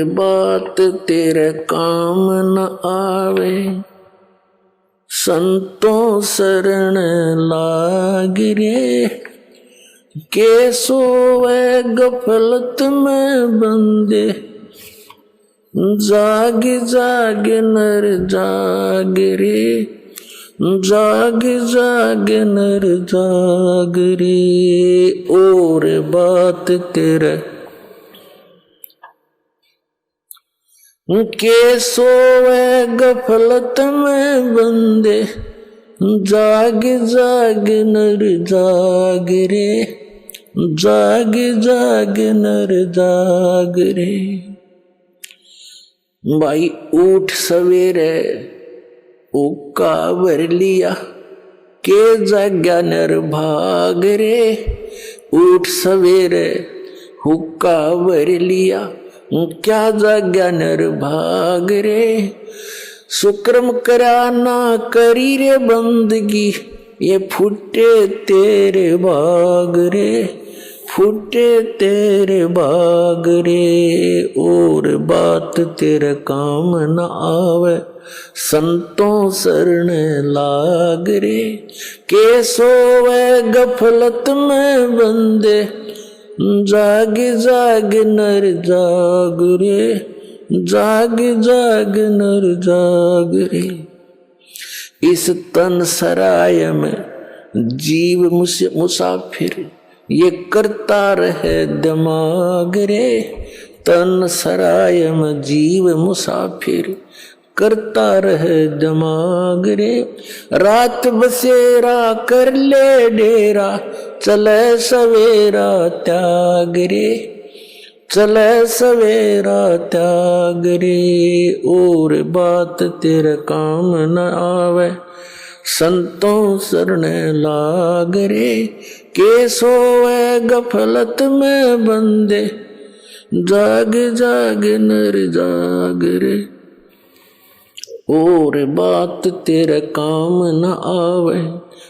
बात तेरे काम न आवे, संतों शरण लाग रे। के सोवे गफलत में बंदे, जाग जाग नर जाग रे, जाग जाग नर जाग रे। और बात तेरे के सोवे गफलत में बंदे, जाग जाग नर जाग रे, जाग जाग नर जाग रे। भाई उठ सवेरे उक्का भर लिया, के जाग्या नर भाग रे। उठ सवेरे हुक्का भर लिया, क्या जाग्या नर भाग रे। सुक्रम करा ना करी रे बंदगी, ये फुटे तेरे भाग रे, फुटे तेरे भाग रे। और बात तेरे काम न आवे, संतों शरण लाग रे। के सोवे गफलत में बंदे, जाग जाग नर जाग रे, जाग जाग नर जाग रे। इस तन सराय में जीव मुसाफिर, ये करता रहे दिमाग रे। तन सराय में जीव मुसाफिर, करता रहे दिमाग रे। रात बसेरा कर ले डेरा, चले सवेरा त्याग रे, चले सवेरा त्याग रे। और बात तेरे काम न आवे, संतों शरण लाग रे। के सोवे गफलत में बंदे, जाग जाग नर जाग रे। और बात तेरे काम न आवे,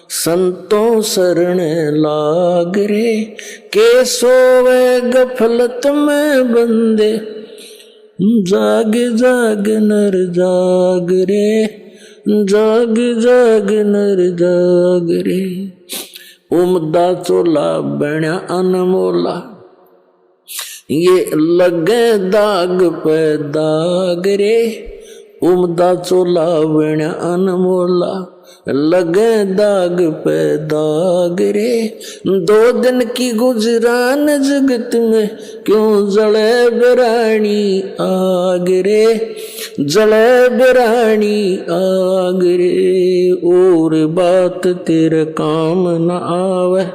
संतों शरण लाग रे। के सोवे गफलत में बंदे, जाग जाग नर जाग रे, जाग जाग नर जाग रे। उमदा चोला बण्या अनमोला, ये लगे दाग पे दाग रे। उमदा चोला बण्या अनमोला, लगे दाग पे दाग रे। दो दिन की गुजरान जगत में, क्यों जले बिरानी आग रे, जले बिरानी आग रे। और बात तेरे काम न आवे,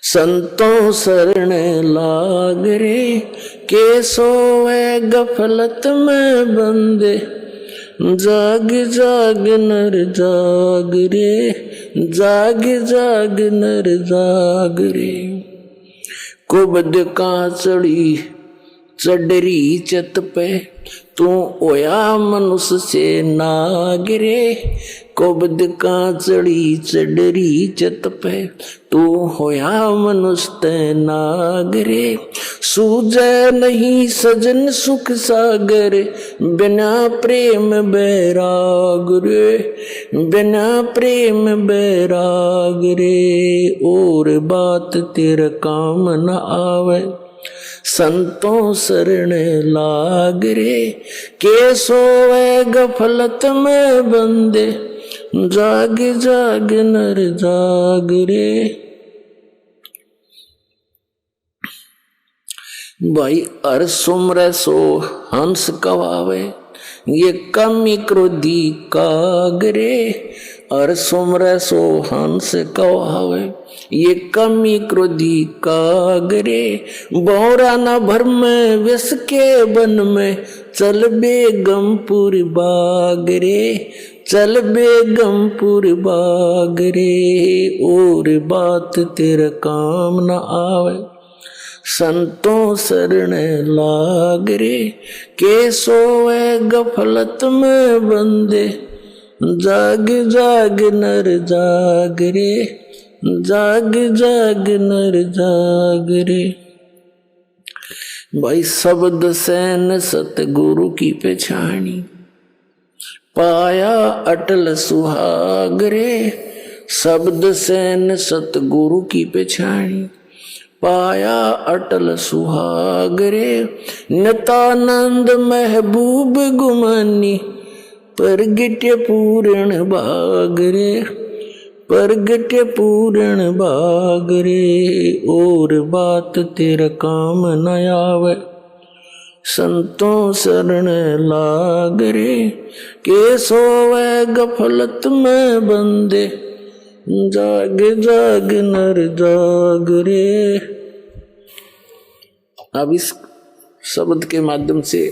संतों शरण लाग रे। के सोवे गफलत में बंदे, जाग जाग नर जाग रे, जाग जाग नर जाग रे। कुबद का चढ़ी चडरी चत पे, तू ओया मनुष्य से नाग रे। कुबद का चढ़ी चडरी चत पे, तू होया मनुष्य ते नाग रे। सूझे नहीं सजन सुख सागर, बिना प्रेम बैराग रे, बिना प्रेम बैराग रे। और बात तेरे काम न आवे, संतों शरण लाग रे। के सोवे गफलत में बंदे, जाग जाग नर जाग रे। भाई हर सुमरे सो हंस कवावे, ये कमी क्रोधी कागरे। हर सुमरे सो हंस कवावे, ये कमी क्रोधी कागरे। बोरा न भर में विष के वन में, चल बेगमपुर बागरे, चल बेगमपुर बागरे। और बात तेरे काम न आवे, संतों शरण लाग रे। के सोए गफलत में बंदे, जाग जाग नर जाग रे, जाग जाग नर जाग रे। भाई शब्द सैन सतगुरु की पहचानी, पाया अटल सुहाग रे। शब्द सैन सतगुरु की पहचानी, पाया अटल सुहाग रे। नितानंद महबूब गुमानी, प्रगट्य पूर्ण भाग रे। प्रगट्य पूर्ण भाग रे। और बात तेरा काम न आवे, संतों शरण लाग रे। के सोवे गफलत में बंदे, जाग जाग नर जाग रे। अब इस शब्द के माध्यम से,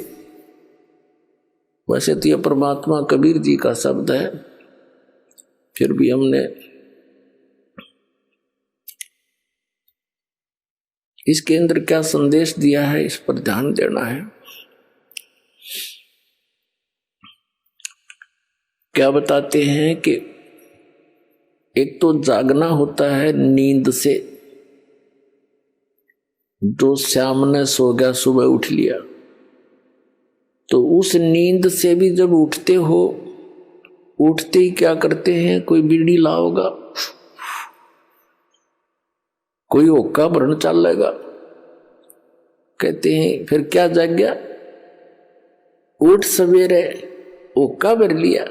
वैसे तो यह परमात्मा कबीर जी का शब्द है, फिर भी हमने इसके अंदर क्या संदेश दिया है इस पर ध्यान देना है। क्या बताते हैं कि एक तो जागना होता है नींद से, जो श्याम ने सो गया सुबह उठ लिया, तो उस नींद से भी जब उठते हो, उठते ही क्या करते हैं, कोई बीड़ी लाओगा, कोई ओक्का भरण चलेगा, कहते हैं फिर क्या जाग गया, उठ सवेरे ओक्का भर लिया।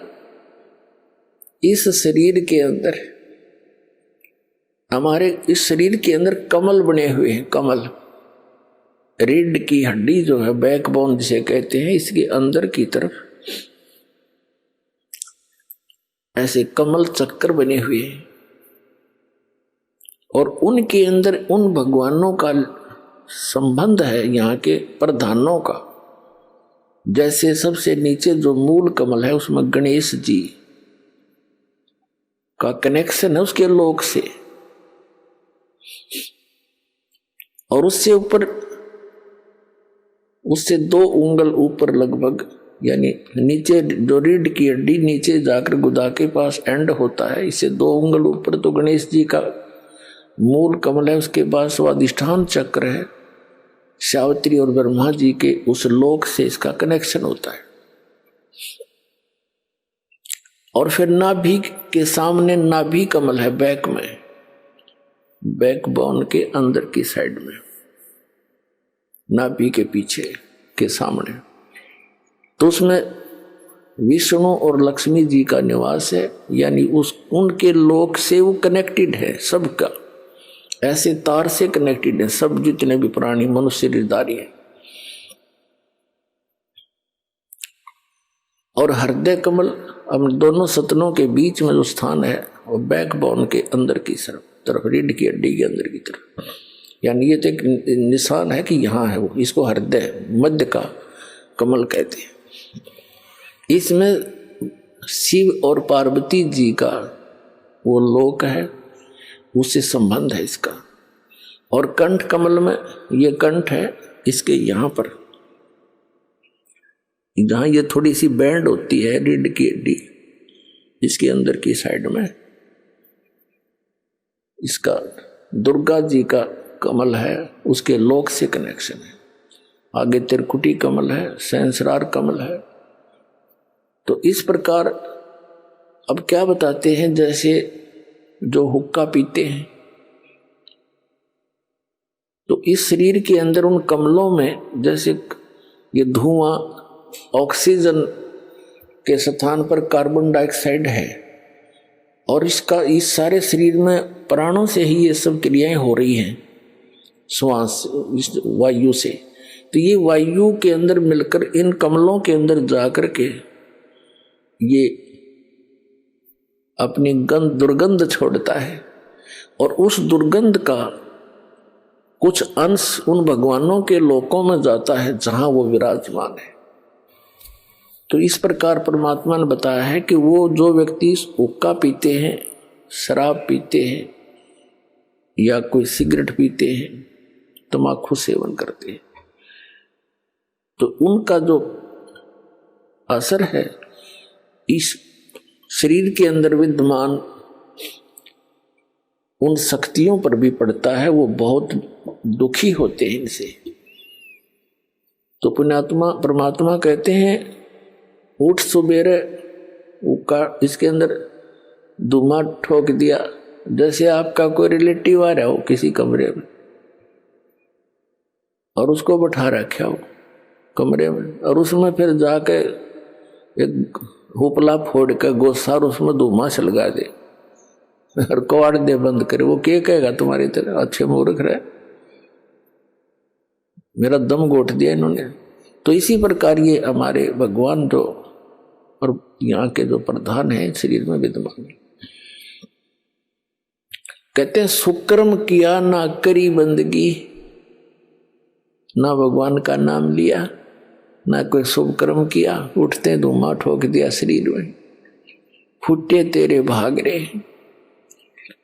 इस शरीर के अंदर, हमारे इस शरीर के अंदर कमल बने हुए हैं। कमल रीढ़ की हड्डी जो है, बैकबोन जिसे कहते हैं, इसके अंदर की तरफ ऐसे कमल चक्कर बने हुए हैं, और उनके अंदर उन भगवानों का संबंध है, यहाँ के प्रधानों का। जैसे सबसे नीचे जो मूल कमल है, उसमें गणेश जी का कनेक्शन है उसके लोक से, और उससे ऊपर, उससे 2 उंगल ऊपर लगभग, यानी नीचे जो रीढ़ की हड्डी नीचे जाकर गुदा के पास एंड होता है, इससे 2 उंगल ऊपर तो गणेश जी का मूल कमल है। उसके बाद स्वादिष्ठान चक्र है, सावित्री और ब्रह्मा जी के उस लोक से इसका कनेक्शन होता है। और फिर नाभि के सामने नाभि कमल है, बैक में, बैकबोन के अंदर की साइड में, नाभि के पीछे के सामने, तो उसमें विष्णु और लक्ष्मी जी का निवास है, यानी उस उनके लोक से वो कनेक्टेड है। सबका ऐसे तार से कनेक्टेड है, सब जितने भी प्राणी मनुष्य शरीरधारी है। और हृदय कमल अब दोनों सतनों के बीच में जो स्थान है, वो बैकबोन के अंदर की तरफ, रीढ़ की हड्डी के अंदर की तरफ, यानी ये तो एक निशान है कि यहाँ है वो, इसको हृदय मध्य का कमल कहते हैं। इसमें शिव और पार्वती जी का वो लोक है, उससे संबंध है इसका। और कंठ कमल में, ये कंठ है, इसके यहाँ पर जहाँ ये थोड़ी सी बैंड होती है रीढ़ की हड्डी, इसके अंदर की साइड में इसका दुर्गा जी का कमल है, उसके लोक से कनेक्शन है। आगे त्रिकुटी कमल है, सहस्रार कमल है। तो इस प्रकार अब क्या बताते हैं, जैसे जो हुक्का पीते हैं, तो इस शरीर के अंदर उन कमलों में जैसे ये धुआं ऑक्सीजन के स्थान पर कार्बन डाइऑक्साइड है, और इसका इस सारे शरीर में प्राणों से ही ये सब क्रियाएं हो रही हैं, श्वास वायु से। तो ये वायु के अंदर मिलकर इन कमलों के अंदर जाकर के ये अपनी दुर्गंध छोड़ता है, और उस दुर्गंध का कुछ अंश उन भगवानों के लोकों में जाता है जहां वो विराजमान है। तो इस प्रकार परमात्मा ने बताया है कि वो जो व्यक्ति हुक्का पीते हैं, शराब पीते हैं, या कोई सिगरेट पीते हैं, तंबाकू सेवन करते हैं, तो उनका जो असर है इस शरीर के अंदर विद्यमान उन शक्तियों पर भी पड़ता है। वो बहुत दुखी होते हैं इनसे, तो पुण्यात्मा परमात्मा कहते हैं उठ सुबेरे इसके अंदर धुआं ठोक दिया, जैसे आपका कोई रिलेटिव आ रहा हो किसी कमरे में और उसको बैठा रखा हो कमरे में, और उसमें फिर जाके एक हुपला फोड़ के गोसा और उसमें धुआं सलगा दे और कवाड़ दे बंद करे, वो क्या कहेगा तुम्हारी तरह अच्छे मूर्ख रहे, मेरा दम घोट दिया इन्होंने। तो इसी प्रकार ये हमारे भगवान जो और यहाँ के जो प्रधान है शरीर में विद्यमान, कहते हैं सुकर्म किया ना करी बंदगी, ना भगवान का नाम लिया ना कोई शुभ कर्म किया, उठते धुआं ठोक दिया शरीर में, फूटे तेरे भाग रे।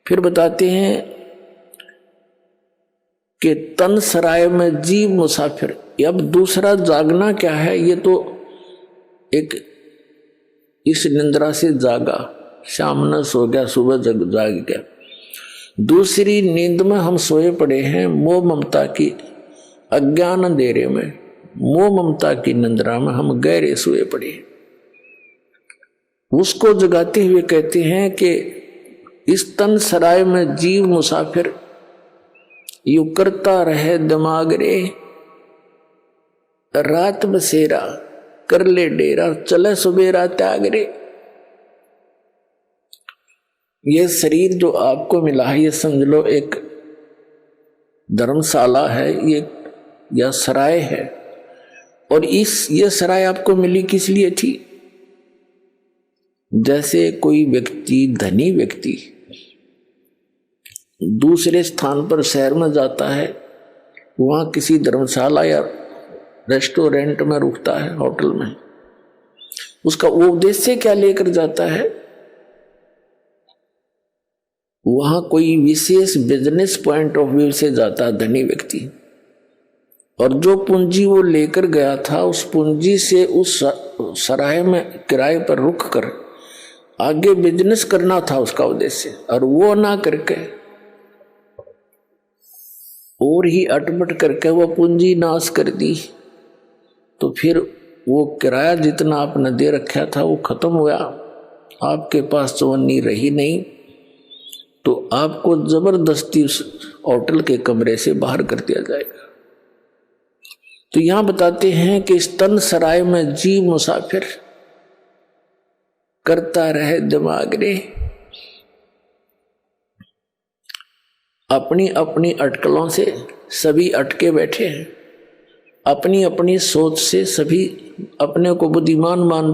फिर बताते हैं कि तन सराय में जीव मुसाफिर। अब दूसरा जागना क्या है, ये तो एक इस निंद्रा से जागा, शाम न सो गया सुबह जाग गया। दूसरी नींद में हम सोए पड़े हैं मोह ममता की अज्ञान अंधेरे में, मोह ममता की निंद्रा में हम गहरे सोए पड़े। उसको जगाते हुए कहते हैं कि इस तन सराय में जीव मुसाफिर यू करता रहे दिमाग रे, रात बसेरा कर ले डेरा चले सुबेरा त्याग रे। ये शरीर जो आपको मिला है ये समझ लो एक धर्मशाला है ये या सराय है, और ये सराय आपको मिली किस लिए थी। जैसे कोई व्यक्ति धनी व्यक्ति दूसरे स्थान पर शहर में जाता है, वहां किसी धर्मशाला या रेस्टोरेंट में रुकता है, होटल में, उसका वो उद्देश्य क्या लेकर जाता है, वहां कोई विशेष बिजनेस पॉइंट ऑफ व्यू से जाता है धनी व्यक्ति, और जो पूंजी वो लेकर गया था उस पूंजी से उस सराय में किराए पर रुक कर आगे बिजनेस करना था उसका उद्देश्य, और वो ना करके और ही अटपट करके वो पूंजी नाश कर दी, तो फिर वो किराया जितना आपने दे रखा था वो खत्म हुआ, आपके पास चवन्नी रही नहीं, तो आपको जबरदस्ती उस होटल के कमरे से बाहर कर दिया जाएगा। तो यहां बताते हैं कि इस तन सराय में जीव मुसाफिर करता रहे दिमाग रे, अपनी अपनी अटकलों से सभी अटके बैठे हैं, अपनी अपनी सोच से सभी अपने को बुद्धिमान मान